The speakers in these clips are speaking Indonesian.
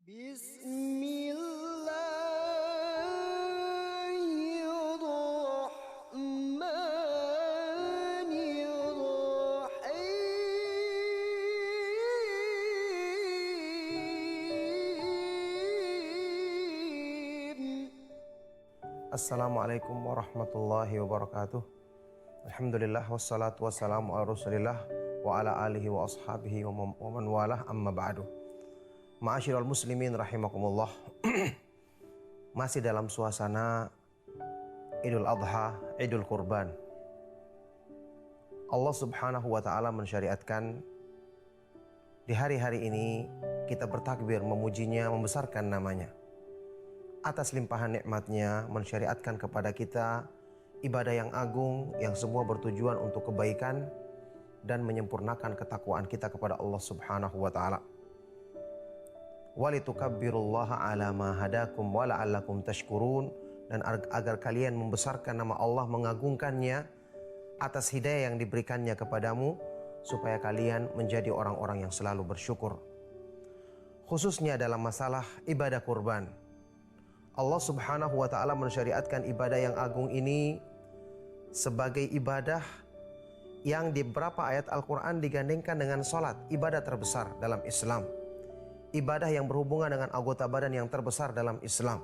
Bismillahirrahmanirrahim. Assalamualaikum warahmatullahi wabarakatuh. Alhamdulillah wassalatu wassalamu ala rasulillah wa ala alihi wa ashabihi wa man walah, amma ba'du. Ma'asyiral muslimin rahimakumullah. Masih dalam suasana Idul Adha, Idul Kurban. Allah subhanahu wa ta'ala mensyariatkan di hari-hari ini kita bertakbir, memujinya, membesarkan namanya. Atas limpahan nikmatnya mensyariatkan kepada kita ibadah yang agung yang semua bertujuan untuk kebaikan dan menyempurnakan ketakwaan kita kepada Allah subhanahu wa ta'ala. Walitukabbirullaha ala ma hadakum wa la'allakum tashkurun, dan agar kalian membesarkan nama Allah, mengagungkannya atas hidayah yang diberikannya kepadamu, supaya kalian menjadi orang-orang yang selalu bersyukur. Khususnya dalam masalah ibadah kurban, Allah subhanahu wa ta'ala mensyariatkan ibadah yang agung ini sebagai ibadah yang di beberapa ayat Al-Quran digandengkan dengan sholat, ibadah terbesar dalam Islam. Ibadah yang berhubungan dengan anggota badan yang terbesar dalam Islam.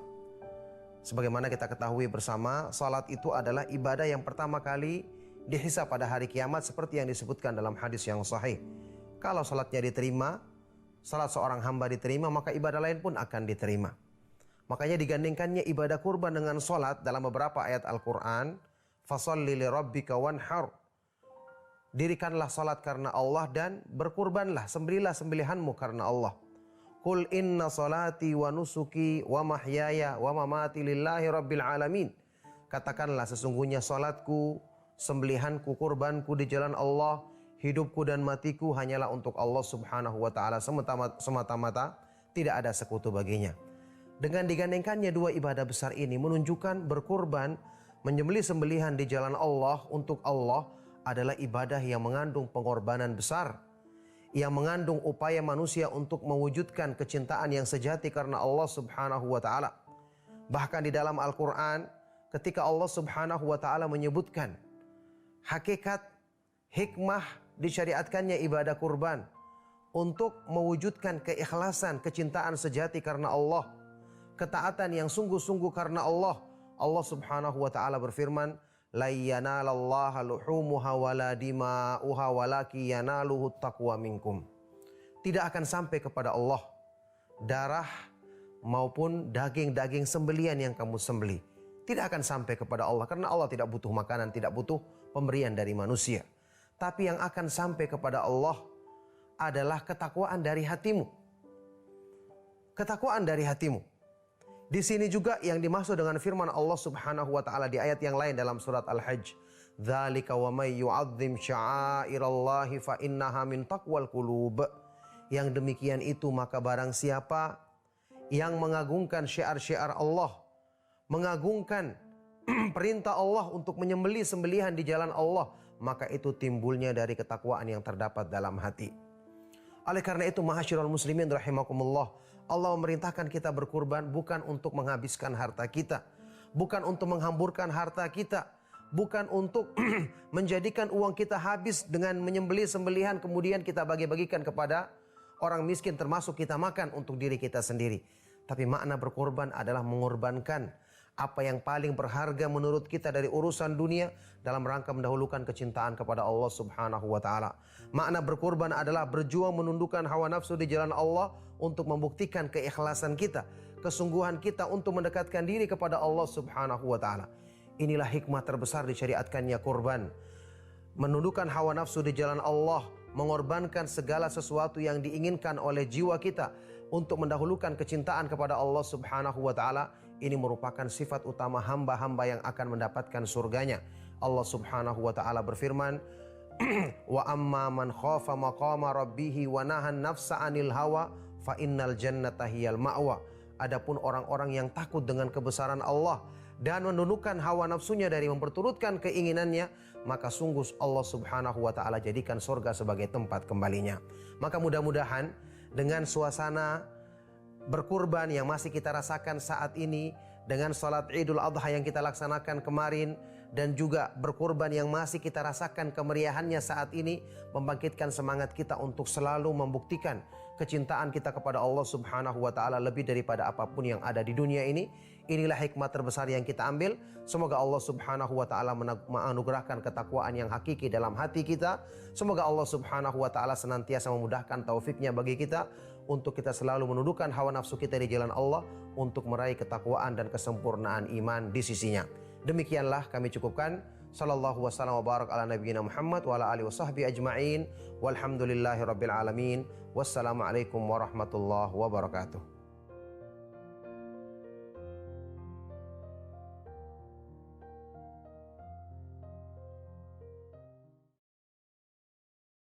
Sebagaimana kita ketahui bersama, sholat itu adalah ibadah yang pertama kali dihisab pada hari kiamat, seperti yang disebutkan dalam hadis yang sahih. Kalau sholatnya diterima, sholat seorang hamba diterima, maka ibadah lain pun akan diterima. Makanya digandengkannya ibadah kurban dengan sholat dalam beberapa ayat Al-Quran. Fasalli li rabbika wanhar. Dirikanlah sholat karena Allah dan berkurbanlah, sembelilah sembelihanmu karena Allah. Qul inna salati wa nusuki wa mahyaya wa mamati lillahi rabbil alamin. Katakanlah, sesungguhnya sholatku, sembelihanku, kurbanku di jalan Allah, hidupku dan matiku hanyalah untuk Allah subhanahu wa ta'ala semata-mata, tidak ada sekutu baginya. Dengan digandengkannya dua ibadah besar ini menunjukkan berkurban, menyembelih sembelihan di jalan Allah untuk Allah adalah ibadah yang mengandung pengorbanan besar, yang mengandung upaya manusia untuk mewujudkan kecintaan yang sejati karena Allah subhanahu wa ta'ala. Bahkan di dalam Al-Quran, ketika Allah subhanahu wa ta'ala menyebutkan hakikat hikmah disyariatkannya ibadah kurban untuk mewujudkan keikhlasan, kecintaan sejati karena Allah, ketaatan yang sungguh-sungguh karena Allah. Allah subhanahu wa ta'ala berfirman, la yanalallaha luhumuha wala dima'uha walaki yanaluhu taqwa minkum. Tidak akan sampai kepada Allah darah maupun daging-daging sembelian yang kamu sembelih. Tidak akan sampai kepada Allah, karena Allah tidak butuh makanan, tidak butuh pemberian dari manusia. Tapi yang akan sampai kepada Allah adalah ketakwaan dari hatimu. Ketakwaan dari hatimu. Di sini juga yang dimaksud dengan firman Allah subhanahu wa ta'ala di ayat yang lain dalam surat Al-Hajj. Dzalika wa may yu'azzim sya'airallahi fa innaha min taqwal qulub. Yang demikian itu, maka barang siapa yang mengagungkan syiar-syiar Allah, mengagungkan perintah Allah untuk menyembelih sembelihan di jalan Allah, maka itu timbulnya dari ketakwaan yang terdapat dalam hati. Oleh karena itu, ma'asyiral muslimin rahimakumullah, Allah memerintahkan kita berkurban bukan untuk menghabiskan harta kita, bukan untuk menghamburkan harta kita, bukan untuk menjadikan uang kita habis dengan menyembelih sembelihan kemudian kita bagi-bagikan kepada orang miskin, termasuk kita makan untuk diri kita sendiri. Tapi makna berkorban adalah mengorbankan apa yang paling berharga menurut kita dari urusan dunia dalam rangka mendahulukan kecintaan kepada Allah subhanahu wa ta'ala. Makna berkorban adalah berjuang menundukkan hawa nafsu di jalan Allah untuk membuktikan keikhlasan kita, kesungguhan kita untuk mendekatkan diri kepada Allah subhanahu wa ta'ala. Inilah hikmah terbesar disyariatkannya kurban. Menundukkan hawa nafsu di jalan Allah, mengorbankan segala sesuatu yang diinginkan oleh jiwa kita untuk mendahulukan kecintaan kepada Allah subhanahu wa ta'ala. Ini merupakan sifat utama hamba-hamba yang akan mendapatkan surganya. Allah subhanahu wa ta'ala berfirman, wa amma man khafa maqama rabbihi wa nahan nafsa anil hawa fa innal jannata hiyal ma'wa. Adapun orang-orang yang takut dengan kebesaran Allah dan menundukkan hawa nafsunya dari memperturutkan keinginannya, maka sungguh Allah subhanahu wa ta'ala jadikan surga sebagai tempat kembalinya. Maka mudah-mudahan dengan suasana berkurban yang masih kita rasakan saat ini, dengan salat Idul Adha yang kita laksanakan kemarin, dan juga berkurban yang masih kita rasakan kemeriahannya saat ini, membangkitkan semangat kita untuk selalu membuktikan kecintaan kita kepada Allah Subhanahu wa taala lebih daripada apapun yang ada di dunia ini. Inilah hikmah terbesar yang kita ambil. Semoga Allah Subhanahu wa taala menganugerahkan ketakwaan yang hakiki dalam hati kita. Semoga Allah Subhanahu wa taala senantiasa memudahkan taufiknya bagi kita untuk kita selalu menundukkan hawa nafsu kita di jalan Allah untuk meraih ketakwaan dan kesempurnaan iman di sisinya. Demikianlah kami cukupkan. Sallallahu wasallam wa barak ala nabiyyina Muhammad wa ala alihi wasahbihi ajma'in. Walhamdulillahi rabbil alamin. Wassalamualaikum warahmatullahi wabarakatuh.